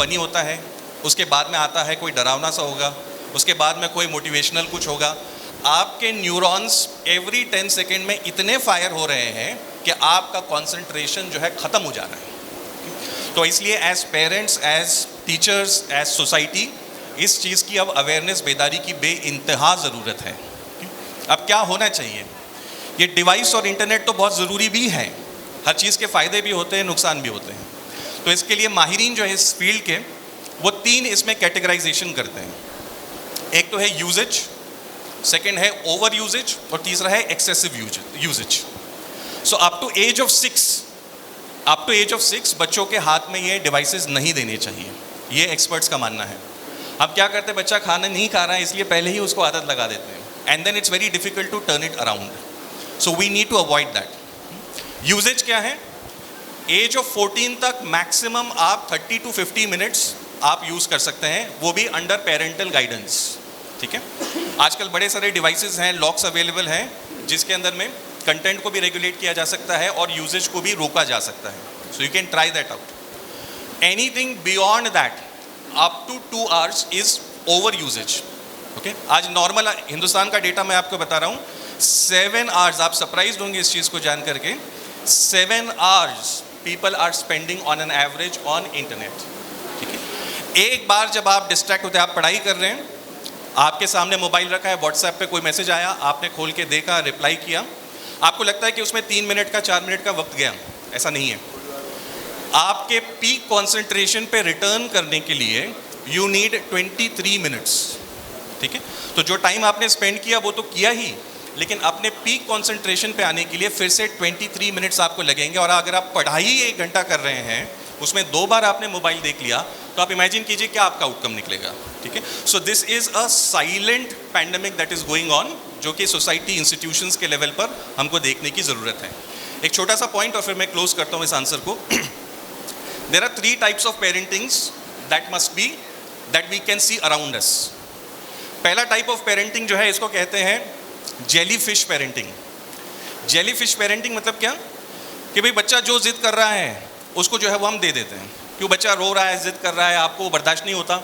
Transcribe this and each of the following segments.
Funny होता है, उसके बाद में आता है कोई डरावना सा होगा, उसके बाद में कोई मोटिवेशनल कुछ होगा। आपके न्यूरॉन्स एवरी 10 सेकेंड में इतने फायर हो रहे हैं कि आपका कंसंट्रेशन जो है ख़त्म हो जा रहा है। तो इसलिए as parents, as teachers, as society इस चीज़ की अब अवेयरनेस, बेदारी की बेइंतहा ज़रूरत है। अब क्या होना चाहिए? ये डिवाइस और इंटरनेट तो बहुत ज़रूरी भी है, हर चीज़ के फ़ायदे भी होते हैं, नुकसान भी होते हैं। तो इसके लिए माहिरीन जो है इस फील्ड के, वो 3 इसमें कैटेगराइजेशन करते हैं। एक तो है यूजेज, सेकेंड है ओवर यूजेज और तीसरा है excessive usages. So up to age of 6 बच्चों के हाथ में ये डिवाइसेस नहीं देने चाहिए, ये एक्सपर्ट्स का मानना है। अब क्या करते हैं, बच्चा खाना नहीं खा रहा है इसलिए पहले ही उसको आदत लगा देते हैं, and then it's very difficult to turn it around. So we need to avoid that. Usages क्या है? एज ऑफ 14 तक मैक्सिमम आप 30 to 50 मिनट्स आप यूज़ कर सकते हैं, वो भी अंडर पेरेंटल गाइडेंस। ठीक है, आजकल बड़े सारे डिवाइसेस हैं, लॉक्स अवेलेबल हैं, जिसके अंदर में कंटेंट को भी रेगुलेट किया जा सकता है और यूजेज को भी रोका जा सकता है। So you can try that out. Anything beyond that up to 2 hours is over usages. Okay, आज नॉर्मल हिंदुस्तान का डेटा मैं आपको बता रहा हूँ, 7 hours, आप सरप्राइज होंगे इस चीज़ को जान करके, 7 hours people are spending on an average on internet. ठीक है, एक बार जब आप डिस्ट्रैक्ट होते हैं, आप पढ़ाई कर रहे हैं, आपके सामने मोबाइल रखा है, व्हाट्सएप पे कोई मैसेज आया, आपने खोल के देखा, रिप्लाई किया, आपको लगता है कि उसमें 3 मिनट का 4 मिनट का वक्त गया। ऐसा नहीं है। आपके पीक कॉन्सेंट्रेशन पे रिटर्न करने के लिए यू नीड 23 मिनट्स। ठीक है, तो जो टाइम आपने स्पेंड किया वो तो किया ही, लेकिन अपने पीक कॉन्सेंट्रेशन पे आने के लिए फिर से 23 मिनट्स आपको लगेंगे। और अगर आप पढ़ाई 1 घंटा कर रहे हैं, उसमें 2 बार आपने मोबाइल देख लिया, तो आप इमेजिन कीजिए क्या आपका आउटकम निकलेगा। ठीक है, so this is a silent pandemic that is going on, जो कि सोसाइटी, इंस्टीट्यूशंस के लेवल पर हमको देखने की ज़रूरत है। एक छोटा सा पॉइंट और फिर मैं क्लोज करता हूँ इस आंसर को। There are 3 types of parentings that we can see around us. पहला टाइप ऑफ पेरेंटिंग जो है, इसको कहते हैं जेलीफिश पेरेंटिंग। जेलीफिश पेरेंटिंग मतलब क्या? कि भाई बच्चा जो जिद कर रहा है उसको जो है वो हम दे देते हैं। क्यों? बच्चा रो रहा है, जिद कर रहा है, आपको बर्दाश्त नहीं होता,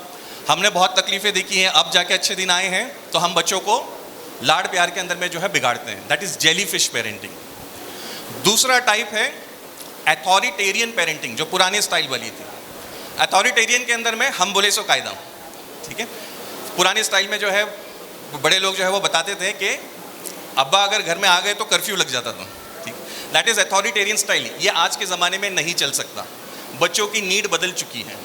हमने बहुत तकलीफ़ें देखी हैं, अब जाके अच्छे दिन आए हैं, तो हम बच्चों को लाड़ प्यार के अंदर में जो है बिगाड़ते हैं। That is jellyfish parenting. दूसरा टाइप है अथॉरिटेरियन पेरेंटिंग, जो पुराने स्टाइल वाली थी। अथॉरिटेरियन के अंदर में हम बोले सो कायदा। ठीक है, पुराने स्टाइल में जो है बड़े लोग जो है वो बताते थे कि अब्बा अगर घर में आ गए तो कर्फ्यू लग जाता था। ठीक, दैट इज़ अथॉरिटेरियन स्टाइल। ये आज के ज़माने में नहीं चल सकता, बच्चों की नीड बदल चुकी है।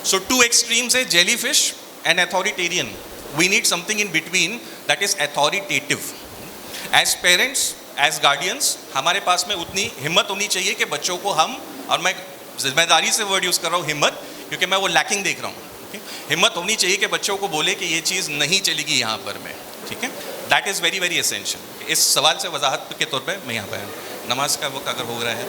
सो 2 एक्सट्रीम्स है, jellyfish and authoritarian. We need something in between that is authoritative. As parents, as guardians, हमारे पास में उतनी हिम्मत होनी चाहिए कि बच्चों को हम, और मैं जिम्मेदारी से वर्ड यूज़ कर रहा हूँ हिम्मत, क्योंकि मैं वो लैकिंग देख रहा हूँ। हिम्मत होनी चाहिए कि बच्चों को बोले कि ये चीज़ नहीं चलेगी यहाँ पर मैं। ठीक है, that is very very essential. इस सवाल से वजाहत के तौर पे मैं यहाँ पर नमाज का वक्त अगर हो रहा है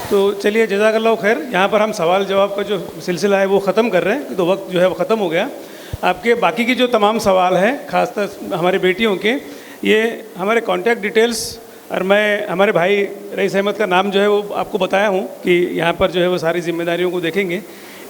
तो चलिए, जज़ाकल्लाह खैर। यहाँ पर हम सवाल जवाब का जो सिलसिला है वो ख़त्म कर रहे हैं, तो वक्त जो है वो ख़त्म हो गया। आपके बाकी के जो तमाम सवाल हैं, ख़ासतर हमारे बेटियों के, ये हमारे कॉन्टैक्ट डिटेल्स, और मैं हमारे भाई रईस अहमद का नाम जो है वो आपको बताया हूँ कि यहाँ पर जो है वो सारी जिम्मेदारियों को देखेंगे।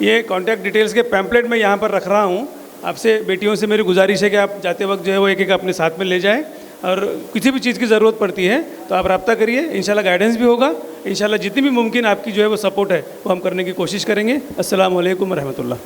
ये कॉन्टैक्ट डिटेल्स के पैम्पलेट मैं यहाँ पर रख रहा हूँ। आपसे बेटियों से मेरी गुजारिश है कि आप जाते वक्त जो है वो एक अपने साथ में ले जाएं, और किसी भी चीज़ की ज़रूरत पड़ती है तो आप रब्ता करिए, इंशाल्लाह गाइडेंस भी होगा। इंशाल्लाह जितनी भी मुमकिन आपकी जो है वो सपोर्ट है वो हम करने की कोशिश करेंगे। अस्सलामु अलैकुम रहमतुल्लाह।